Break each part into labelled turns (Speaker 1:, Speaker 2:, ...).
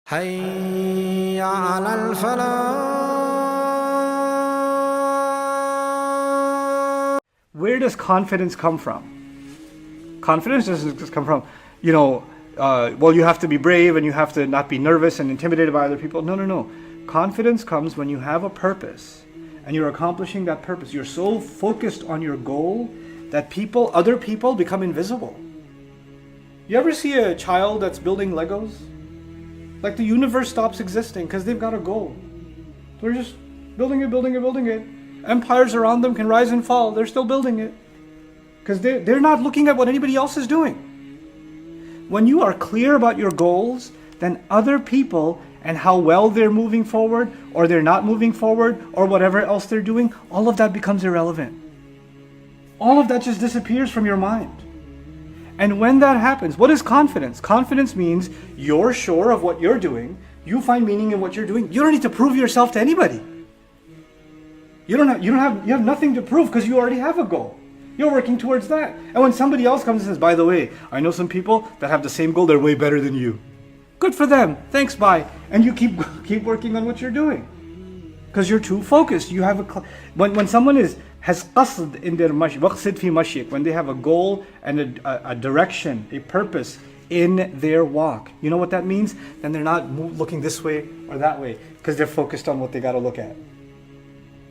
Speaker 1: حي على الفلاح.
Speaker 2: Where does confidence come from? Confidence doesn't just come from, well, you have to be brave and you have to not be nervous and intimidated by other people. No. Confidence comes when you have a purpose and you're accomplishing that purpose. You're so focused on your goal that other people become invisible. You ever see a child that's building Legos? Like the universe stops existing because they've got a goal. They're just building it. Empires around them can rise and fall. They're still building it. Because they're not looking at what anybody else is doing. When you are clear about your goals, then other people and how well they're moving forward, or they're not moving forward, or whatever else they're doing, all of that becomes irrelevant. All of that just disappears from your mind. And when that happens, what is confidence? Confidence means you're sure of what you're doing. You find meaning in what you're doing. You don't need to prove yourself to anybody. You have nothing to prove because you already have a goal. You're working towards that. And when somebody else comes and says, by the way, I know some people that have the same goal, they're way better than you. Good for them. Thanks, bye. And you keep working on what you're doing. Because you're too focused. You have when someone has qasd in their waqsid fi mashik, when they have a goal and a direction, a purpose in their walk. You know what that means? Then they're not looking this way or that way because they're focused on what they got to look at.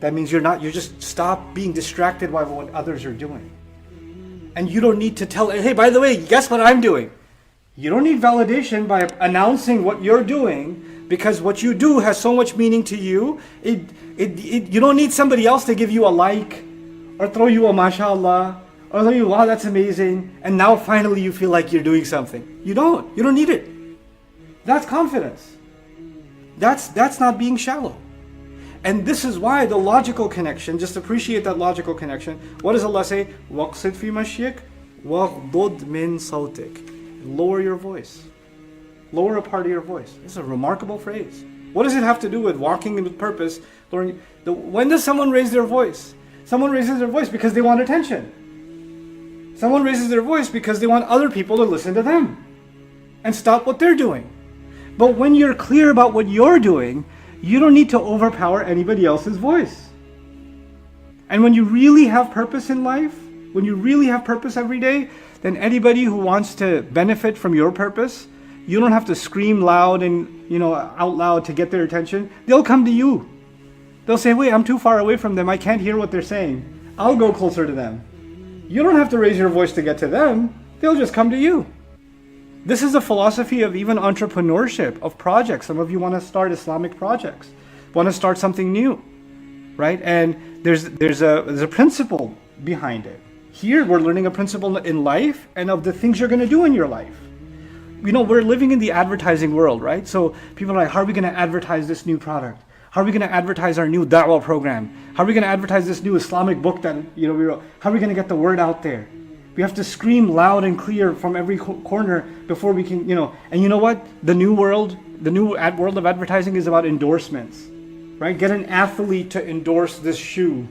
Speaker 2: That means you just stop being distracted by what others are doing. And you don't need to tell, hey, by the way, guess what I'm doing? You don't need validation by announcing what you're doing, because what you do has so much meaning to you. You don't need somebody else to give you a like or throw you a mashallah or throw you, wow, that's amazing, and now finally you feel like you're doing something. You don't need it. That's confidence. That's not being shallow. And this is why the logical connection, just appreciate that logical connection. What does Allah say? وَقْصِدْ فِي مَشْيِكَ وَغْضُضْ مِنْ صَوْتِكَ. Lower your voice. Lower a part of your voice. This is a remarkable phrase. What does it have to do with walking with purpose? When does someone raise their voice? Someone raises their voice because they want attention. Someone raises their voice because they want other people to listen to them and stop what they're doing. But when you're clear about what you're doing, you don't need to overpower anybody else's voice. And when you really have purpose in life, when you really have purpose every day, then anybody who wants to benefit from your purpose, you don't have to scream loud and out loud to get their attention. They'll come to you. They'll say, wait, I'm too far away from them. I can't hear what they're saying. I'll go closer to them. You don't have to raise your voice to get to them. They'll just come to you. This is a philosophy of even entrepreneurship, of projects. Some of you want to start Islamic projects, want to start something new, right? And there's a principle behind it. Here we're learning a principle in life and of the things you're going to do in your life. We're living in the advertising world, right? So people are like, how are we going to advertise this new product? How are we going to advertise our new Dawah program? How are we going to advertise this new Islamic book that we wrote? How are we going to get the word out there? We have to scream loud and clear from every corner before we can, And you know what? The new world of advertising is about endorsements, right? Get an athlete to endorse this shoe,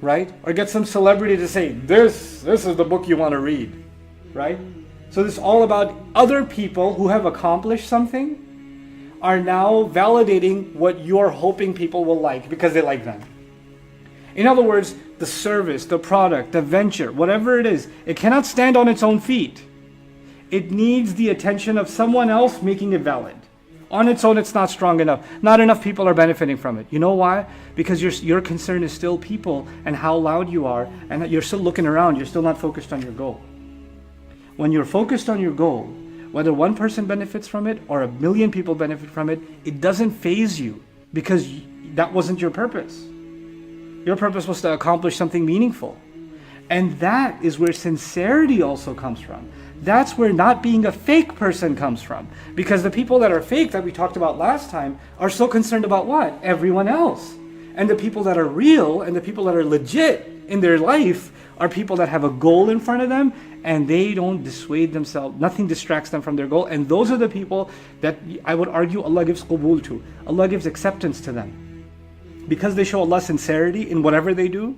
Speaker 2: right? Or get some celebrity to say, this is the book you want to read, right? So this is all about other people who have accomplished something are now validating what you're hoping people will like because they like them. In other words, the service, the product, the venture, whatever it is, it cannot stand on its own feet. It needs the attention of someone else making it valid. On its own, it's not strong enough. Not enough people are benefiting from it. You know why? Because your concern is still people and how loud you are, and that you're still looking around. You're still not focused on your goal. When you're focused on your goal, whether one person benefits from it or 1 million people benefit from it, it doesn't faze you because that wasn't your purpose. Your purpose was to accomplish something meaningful. And that is where sincerity also comes from. That's where not being a fake person comes from. Because the people that are fake that we talked about last time are so concerned about what? Everyone else. And the people that are real and the people that are legit in their life are people that have a goal in front of them and they don't dissuade themselves. Nothing distracts them from their goal. And those are the people that I would argue Allah gives qubul to. Allah gives acceptance to them. Because they show Allah sincerity in whatever they do,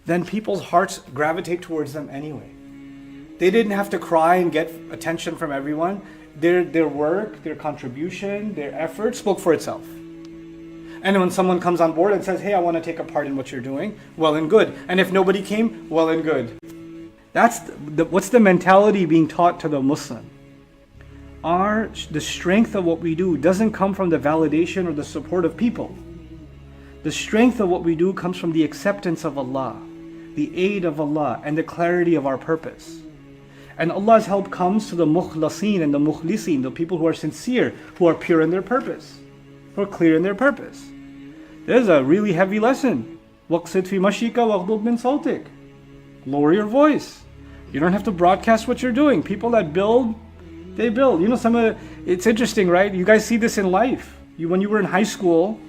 Speaker 2: then people's hearts gravitate towards them anyway. They didn't have to cry and get attention from everyone. Their work, their contribution, their effort spoke for itself. And when someone comes on board and says, hey, I want to take a part in what you're doing, well and good. And if nobody came, well and good. That's what's the mentality being taught to the Muslim. The strength of what we do doesn't come from the validation or the support of people. The strength of what we do comes from the acceptance of Allah, the aid of Allah, and the clarity of our purpose. And Allah's help comes to the mukhlasin and the mukhlisin, the people who are sincere, who are pure in their purpose, who are clear in their purpose. There's a really heavy lesson. وَقْصِدْ فِي مَشِيكَ وَغْضُضْ مِنْ صَوْتِكَ. Lower your voice. You don't have to broadcast what you're doing. People that build, they build. You know, it's interesting, right? You guys see this in life. When you were in high school,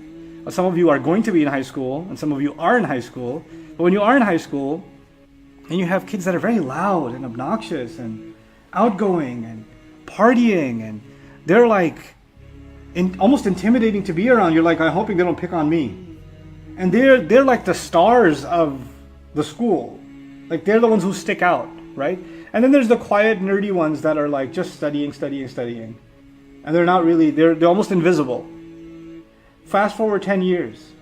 Speaker 2: some of you are going to be in high school, and some of you are in high school. But when you are in high school, and you have kids that are very loud and obnoxious and outgoing and partying, and they're like almost intimidating to be around. You're like, I'm hoping they don't pick on me. And they're like the stars of the school. Like they're the ones who stick out, right? And then there's the quiet, nerdy ones that are like just studying. And they're not really, they're almost invisible. Fast forward 10 years,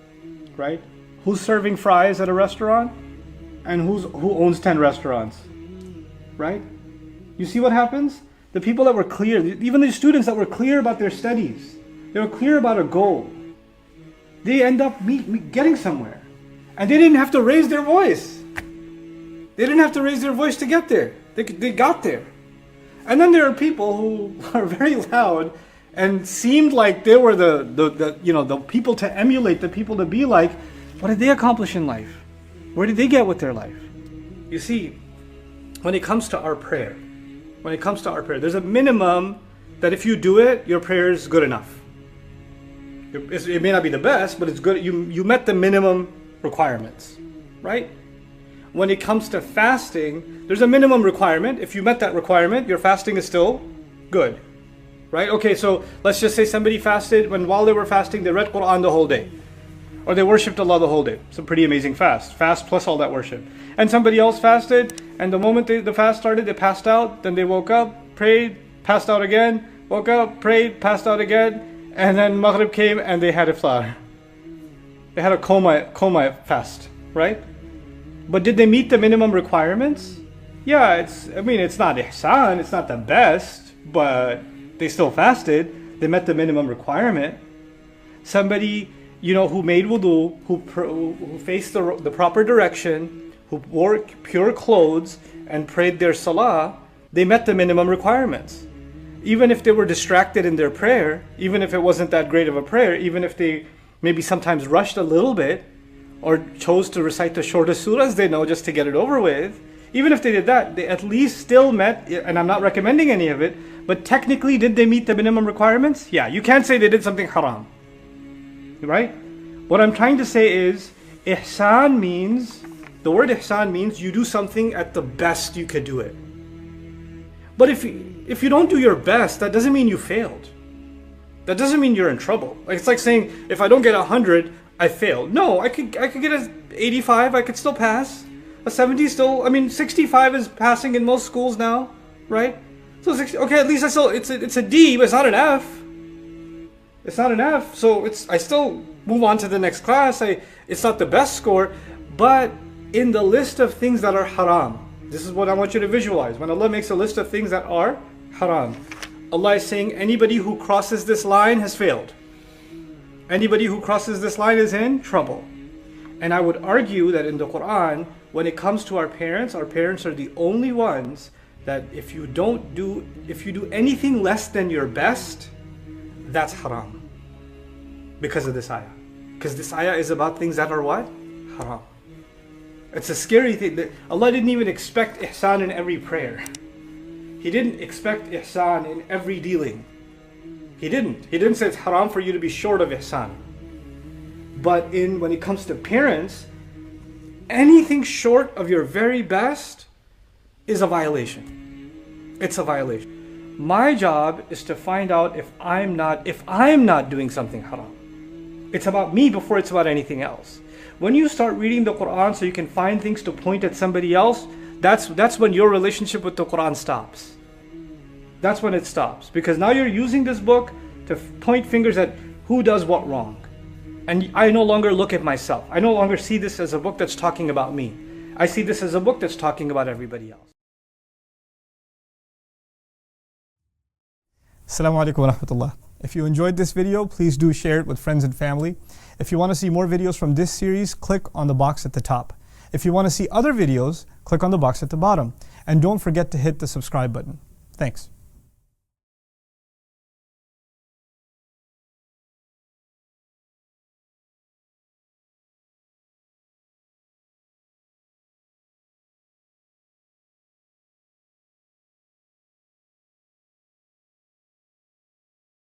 Speaker 2: right? Who's serving fries at a restaurant? And who owns 10 restaurants, right? You see what happens? The people that were clear, even the students that were clear about their studies, they were clear about a goal, they end up getting somewhere. And they didn't have to raise their voice. They didn't have to raise their voice to get there. They got there. And then there are people who are very loud and seemed like they were the people to emulate, the people to be like. What did they accomplish in life? Where did they get with their life? You see, when it comes to our prayer, there's a minimum that if you do it, your prayer is good enough. It may not be the best, but it's good. You met the minimum requirements, right? When it comes to fasting, there's a minimum requirement. If you met that requirement, your fasting is still good, right? Okay, so let's just say somebody fasted, while they were fasting, they read Quran the whole day. Or they worshipped Allah the whole day. It's a pretty amazing fast. Fast plus all that worship. And somebody else fasted, and the moment the fast started, they passed out. Then they woke up, prayed, passed out again, woke up, prayed, passed out again. And then Maghrib came and they had iftar. They had a coma fast, right? But did they meet the minimum requirements? Yeah, it's not ihsan, it's not the best, but they still fasted. They met the minimum requirement. Somebody who made wudu, who faced the proper direction, who wore pure clothes and prayed their salah, they met the minimum requirements. Even if they were distracted in their prayer, even if it wasn't that great of a prayer, even if they maybe sometimes rushed a little bit, or chose to recite the shortest surahs they know just to get it over with, even if they did that, they at least still met, and I'm not recommending any of it, but technically did they meet the minimum requirements? Yeah, you can't say they did something haram. Right? What I'm trying to say is, the word ihsan means you do something at the best you could do it. But if you don't do your best, that doesn't mean you failed. That doesn't mean you're in trouble. It's like saying, if I don't get 100, I failed. No, I could get an 85, I could still pass. A 70 still, 65 is passing in most schools now, right? So 60, okay, at least it's a D, but it's not an F. It's not an F, so I still move on to the next class. It's not the best score, but in the list of things that are haram, this is what I want you to visualize. When Allah makes a list of things that are haram, Allah is saying anybody who crosses this line has failed. Anybody who crosses this line is in trouble. And I would argue that in the Quran, when it comes to our parents are the only ones that if you do anything less than your best, that's haram. Because of this ayah. Because this ayah is about things that are what? Haram. It's a scary thing. That Allah didn't even expect ihsan in every prayer. He didn't expect ihsan in every dealing. He didn't. He didn't say it's haram for you to be short of ihsan. But when it comes to parents, anything short of your very best is a violation. It's a violation. My job is to find out if I'm not doing something haram. It's about me before it's about anything else. When you start reading the Quran so you can find things to point at somebody else, that's when your relationship with the Quran stops. That's when it stops. Because now you're using this book to point fingers at who does what wrong. And I no longer look at myself. I no longer see this as a book that's talking about me. I see this as a book that's talking about everybody else.
Speaker 3: Assalamu alaikum wa rahmatullah. If you enjoyed this video, please do share it with friends and family. If you want to see more videos from this series, click on the box at the top. If you want to see other videos, click on the box at the bottom. And don't forget to hit the subscribe button. Thanks.